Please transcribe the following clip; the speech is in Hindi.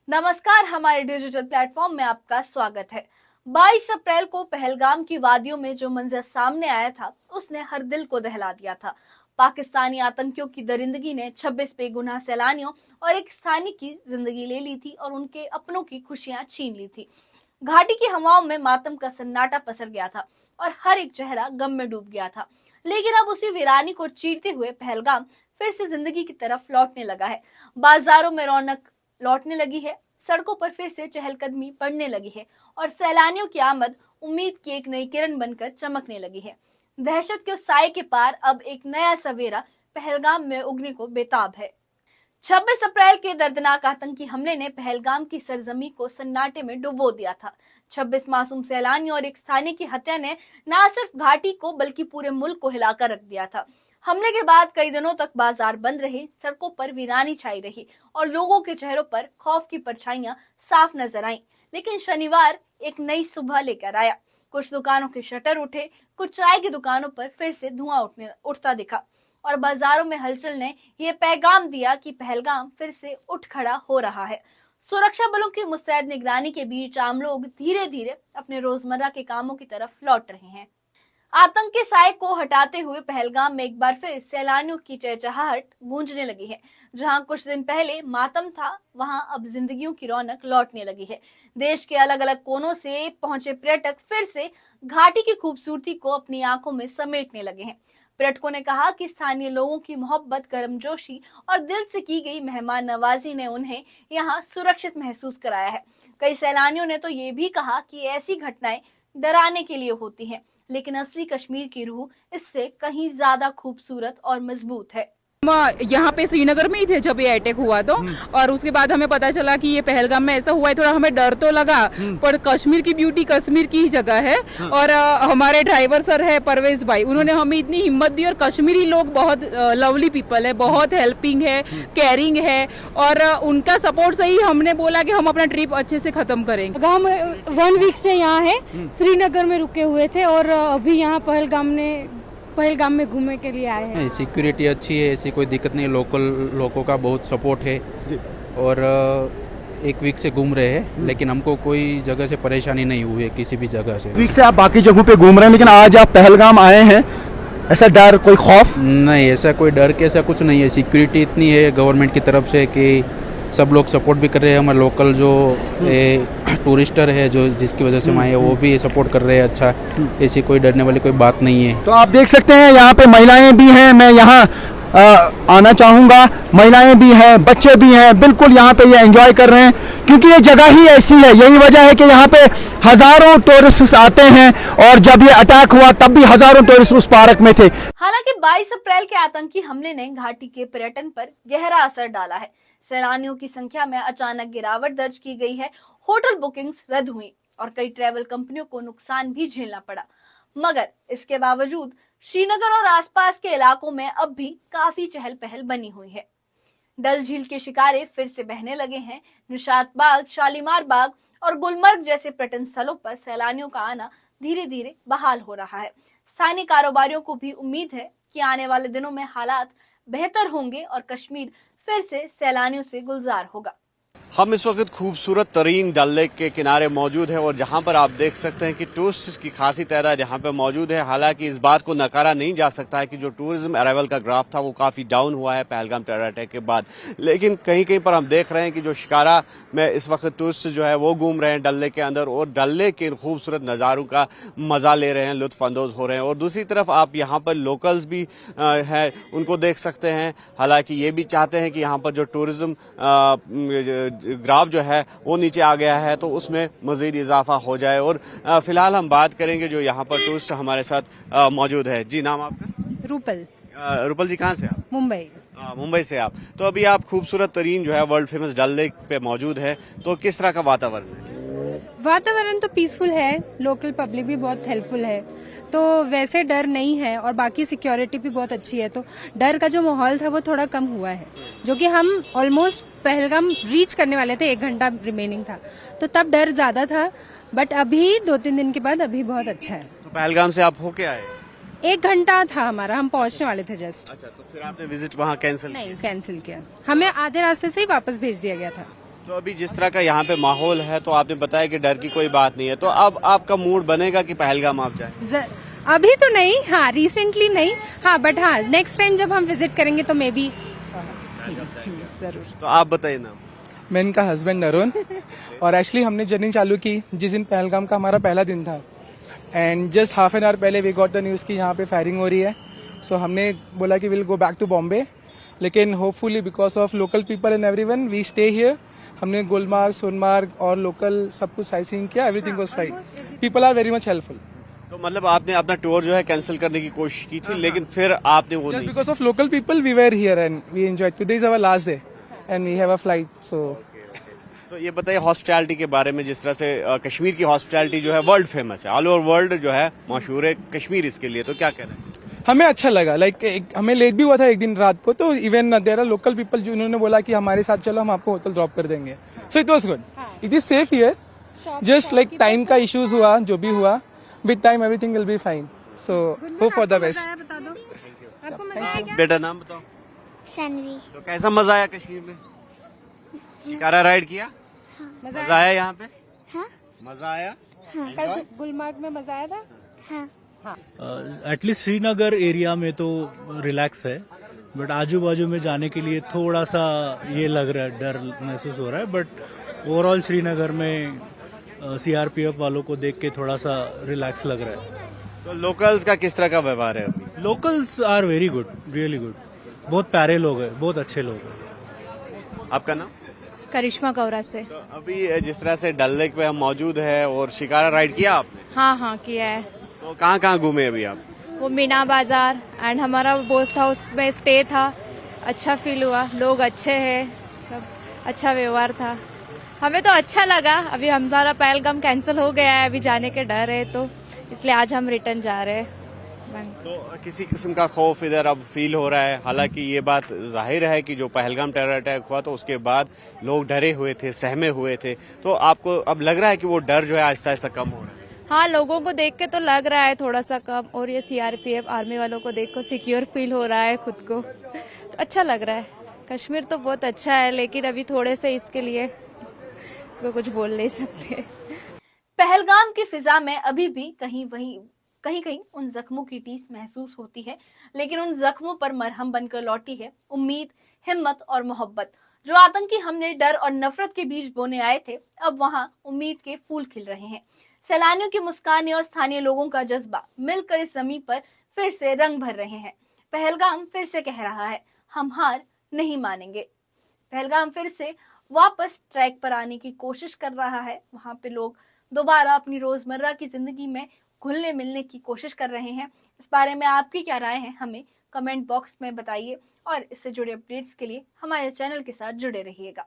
नमस्कार, हमारे डिजिटल प्लेटफॉर्म में आपका स्वागत है। 22 अप्रैल को पहलगाम की वादियों में जो मंजर सामने आया था, उसने हर दिल को दहला दिया था। पाकिस्तानी आतंकियों की दरिंदगी ने 26 बेगुनाह सैलानियों और एक स्थानीय की जिंदगी ले ली थी और उनके अपनों की खुशियां छीन ली थी। घाटी की हवाओं में मातम का सन्नाटा पसर गया था और हर एक चेहरा गम में डूब गया था। लेकिन अब उसी वीरानी को चीरते हुए पहलगाम फिर से जिंदगी की तरफ लौटने लगा है। बाजारों में रौनक लौटने लगी है, सड़कों पर फिर से चहलकदमी पड़ने लगी है और सैलानियों की आमद उम्मीद की एक नई किरण बनकर चमकने लगी है। दहशत के उस साए के पार अब एक नया सवेरा पहलगाम में उगने को बेताब है। 26 अप्रैल के दर्दनाक आतंकी हमले ने पहलगाम की सरजमी को सन्नाटे में डुबो दिया था। 26 मासूम सैलानियों और एक स्थानीय की हत्या ने न सिर्फ घाटी को बल्कि पूरे मुल्क को हिलाकर रख दिया था। हमले के बाद कई दिनों तक बाजार बंद रहे, सड़कों पर वीरानी छाई रही और लोगों के चेहरों पर खौफ की परछाइयां साफ नजर आईं। लेकिन शनिवार एक नई सुबह लेकर आया। कुछ दुकानों के शटर उठे, कुछ चाय की दुकानों पर फिर से धुआं उठता दिखा और बाजारों में हलचल ने यह पैगाम दिया कि पहलगाम फिर से उठ खड़ा हो रहा है। सुरक्षा बलों की मुस्तैद निगरानी के बीच आम लोग धीरे धीरे अपने रोजमर्रा के कामों की तरफ लौट रहे हैं। आतंक के साए को हटाते हुए पहलगाम में एक बार फिर सैलानियों की चहचहाहट गूंजने लगी है। जहां कुछ दिन पहले मातम था, वहां अब जिंदगियों की रौनक लौटने लगी है। देश के अलग अलग कोनों से पहुंचे पर्यटक फिर से घाटी की खूबसूरती को अपनी आंखों में समेटने लगे हैं। पर्यटकों ने कहा कि स्थानीय लोगों की मोहब्बत, गर्मजोशी और दिल से की गई मेहमान नवाजी ने उन्हें यहाँ सुरक्षित महसूस कराया है। कई सैलानियों ने तो ये भी कहा कि ऐसी घटनाएं डराने के लिए होती हैं, लेकिन असली कश्मीर की रूह इससे कहीं ज्यादा खूबसूरत और मजबूत है। यहाँ पे श्रीनगर में ही थे जब ये अटैक हुआ तो, और उसके बाद हमें पता चला कि ये पहलगाम में ऐसा हुआ है। थोड़ा हमें डर तो लगा, पर कश्मीर की ब्यूटी कश्मीर की ही जगह है। और हमारे ड्राइवर सर है परवेज भाई, उन्होंने हमें इतनी हिम्मत दी। और कश्मीरी लोग बहुत लवली पीपल है, बहुत हेल्पिंग है, केयरिंग है, और उनका सपोर्ट से ही हमने बोला कि हम अपना ट्रिप अच्छे से खत्म करेंगे। हम 1 वीक से यहाँ है, श्रीनगर में रुके हुए थे और अभी यहाँ पहलगाम में घूमने के लिए आए हैं। सिक्योरिटी अच्छी है, ऐसी कोई दिक्कत नहीं है। लोकल लोगों का बहुत सपोर्ट है और 1 वीक से घूम रहे हैं, लेकिन हमको कोई जगह से परेशानी नहीं हुई है, किसी भी जगह से। वीक से आप बाकी जगहों पे घूम रहे हैं, लेकिन आज आप पहलगाम आए हैं, ऐसा डर, कोई खौफ? नहीं, ऐसा कोई डर के ऐसा कुछ नहीं है। सिक्योरिटी इतनी है गवर्नमेंट की तरफ से कि सब लोग सपोर्ट भी कर रहे हैं। हमारे लोकल जो टूरिस्टर है, जो जिसकी वजह से हम आए हैं, वो भी सपोर्ट कर रहे हैं। अच्छा, ऐसी कोई डरने वाली कोई बात नहीं है। तो आप देख सकते हैं यहाँ पे महिलाएं भी हैं, मैं यहाँ आना चाहूँगा। महिलाएं भी हैं, बच्चे भी हैं, बिल्कुल यहाँ पे ये एंजॉय कर रहे हैं, क्योंकि ये जगह ही ऐसी है। यही वजह है कि यहाँ पे हजारों टूरिस्ट आते हैं और जब ये अटैक हुआ तब भी हजारों टूरिस्ट उस पार्क में थे। हालांकि 22 अप्रैल के आतंकी हमले ने घाटी के पर्यटन पर गहरा असर डाला है। सैलानियों की संख्या में अचानक गिरावट दर्ज की गई है। होटल बुकिंग्स रद्द हुई और कई ट्रैवल कंपनियों को नुकसान भी झेलना पड़ा। मगर इसके बावजूद श्रीनगर और आसपास के इलाकों में अब भी काफी चहल पहल बनी हुई है। डल झील के शिकारे फिर से बहने लगे हैं। निशात बाग, शालीमार बाग और गुलमर्ग जैसे पर्यटन स्थलों पर सैलानियों का आना धीरे धीरे बहाल हो रहा है। स्थानीय कारोबारियों को भी उम्मीद है कि आने वाले दिनों में हालात बेहतर होंगे और कश्मीर फिर से सैलानियों से गुलजार होगा। हम इस वक्त खूबसूरत तरीन डल लेक के किनारे मौजूद है और जहां पर आप देख सकते हैं कि टूरिस्ट की खासी तादाद यहाँ पे मौजूद है। हालांकि इस बात को नकारा नहीं जा सकता है कि जो टूरिज्म अराइवल का ग्राफ था वो काफी डाउन हुआ है पहलगाम टेरर अटैक के बाद। लेकिन कहीं कहीं पर हम देख रहे हैं कि जो शिकारा में इस वक्त टूरिस्ट जो है वो घूम रहे हैं डल लेक के अंदर और डल लेक के खूबसूरत नज़ारों का मजा ले रहे हैं, लुत्फ अंदोज हो रहे हैं। और दूसरी तरफ आप यहाँ पर लोकल्स भी है, उनको देख सकते हैं। हालांकि ये भी चाहते हैं कि यहाँ पर जो टूरिज्म ग्राफ जो है वो नीचे आ गया है तो उसमें मजीद इजाफा हो जाए। और फिलहाल हम बात करेंगे जो यहाँ पर टूरिस्ट हमारे साथ मौजूद है। जी, नाम आपका? रूपल। रूपल जी, कहाँ से आप? मुंबई। मुंबई से आप। तो अभी आप खूबसूरत तरीन जो है वर्ल्ड फेमस डल लेक पे मौजूद है, तो किस तरह का वातावरण है? वातावरण तो पीसफुल है, लोकल पब्लिक भी बहुत हेल्पफुल है, तो वैसे डर नहीं है और बाकी सिक्योरिटी भी बहुत अच्छी है। तो डर का जो माहौल था वो थोड़ा कम हुआ है, जो कि हम ऑलमोस्ट पहलगाम रीच करने वाले थे, 1 घंटा रिमेनिंग था, तो तब डर ज्यादा था। बट अभी 2-3 दिन के बाद अभी बहुत अच्छा है। तो पहलगाम से आप होके आए? 1 घंटा था हमारा, हम पहुंचने वाले थे जस्ट। अच्छा, तो फिर आपने विजिट वहाँ कैंसिल? नहीं, कैंसिल किया, हमें आधे रास्ते से ही वापस भेज दिया गया था। तो अभी जिस तरह का यहाँ पे माहौल है, तो आपने बताया कि डर की कोई बात नहीं है, तो अब आपका मूड बनेगा कि पहलगाम आप जाए? अभी तो नहीं, हाँ रिसेंटली नहीं, हाँ बट हाँ नेक्स्ट टाइम जब हम विजिट करेंगे तो मे बी जरूर। तो आप बताइए ना। मैं इनका हस्बैंड अरुण, और एक्चुअली हमने जर्नी चालू की जिस दिन पहलगाम का हमारा पहला दिन था, and just half an hour पहले वी गॉट द न्यूज़ कि यहाँ पे फायरिंग हो रही है। सो हमने बोला कि will go back to Bombay, लेकिन hopefully because of local people and everyone we stay here. हमने गुलमार्ग, सोनमार्ग और लोकल सब कुछ साइट सीइंग किया, everything was fine, people are very much helpful. तो मतलब आपने अपना टूर जो है कैंसिल करने की कोशिश की थी, लेकिन फिर आपने वो Just नहीं। because of local people, we were here and we enjoyed. Today is our last day, and we have a flight. So तो ये बताइए हॉस्पिटैलिटी के बारे में, जिस तरह से कश्मीर की हॉस्पिटैलिटी जो है वर्ल्ड फेमस है, ऑल ओवर वर्ल्ड जो है मशहूर है कश्मीर इसके लिए, तो क्या कहना है? हमें अच्छा लगा, हमें लेट भी हुआ था एक दिन रात को, तो even there are local people जिन्होंने बोला कि हमारे साथ चलो, हम आपको होटल ड्रॉप कर देंगे। So it was good, it is safe here, just like time का इश्यूज हुआ, जो भी हुआ, with time everything will be fine. So hope for the best. बता दो आपको मजा आया क्या? बेटा नाम बताओ। सनवी। तो कैसा मजा आया कश्मीर में? शिकारा राइड किया? मजा आया यहाँ पे? हाँ मजा आया? कल गुलमार्ग में मजा आया था? हाँ। एटलीस्ट श्रीनगर एरिया में तो रिलैक्स है, बट आजू बाजू में जाने के लिए थोड़ा सा ये लग रहा है, डर महसूस हो रहा है। बट ओवरऑल श्रीनगर में सीआरपीएफ वालों को देख के थोड़ा सा रिलैक्स लग रहा है। तो लोकल्स का किस तरह का व्यवहार है अभी? Locals are very good, really good, बहुत प्यारे लोग हैं, बहुत अच्छे लोग हैं। आपका नाम? करिश्मा कौरा से। तो अभी जिस तरह से डल लेक पे हम मौजूद है और शिकारा राइड किया आपने, हाँ किया है। तो कहाँ कहाँ घूमे अभी आप? वो मीना बाजार एंड हमारा बोस्ट हाउस में स्टे था, अच्छा फील हुआ, लोग अच्छे हैं, सब अच्छा व्यवहार था, हमें तो अच्छा लगा। अभी हमारा पहलगाम कैंसिल हो गया है, अभी जाने के डर है, तो इसलिए आज हम रिटर्न जा रहे हैं। तो किसी किस्म का खौफ इधर अब फील हो रहा है? हालांकि ये बात जाहिर है कि जो पहलगाम टेरर अटैक हुआ तो उसके बाद लोग डरे हुए थे, सहमे हुए थे, तो आपको अब लग रहा है कि वो डर जो है आहिस्ता आहिस्ता कम हो रहा है? हाँ, लोगों को देख के तो लग रहा है थोड़ा सा कम, और ये सीआरपीएफ आर्मी वालों को देख को सिक्योर फील हो रहा है खुद को, तो अच्छा लग रहा है। कश्मीर तो बहुत अच्छा है, लेकिन अभी थोड़े से इसके लिए इसको कुछ बोल नहीं सकते। पहलगाम की फिजा में अभी भी कहीं कहीं उन जख्मों की टीस महसूस होती है, लेकिन उन जख्मों पर मरहम बनकर लौटी है उम्मीद, हिम्मत और मोहब्बत। जो आतंकी हमले, डर और नफरत के बीच बोने आए थे, अब वहां उम्मीद के फूल खिल रहे हैं। सैलानियों की मुस्कानें और स्थानीय लोगों का जज्बा मिलकर इस जमीन पर फिर से रंग भर रहे हैं। पहलगाम फिर से कह रहा है, हम हार नहीं मानेंगे। पहलगाम फिर से वापस ट्रैक पर आने की कोशिश कर रहा है। वहां पे लोग दोबारा अपनी रोजमर्रा की जिंदगी में घुलने मिलने की कोशिश कर रहे हैं। इस बारे में आपकी क्या राय है, हमें कमेंट बॉक्स में बताइए, और इससे जुड़े अपडेट्स के लिए हमारे चैनल के साथ जुड़े रहिएगा।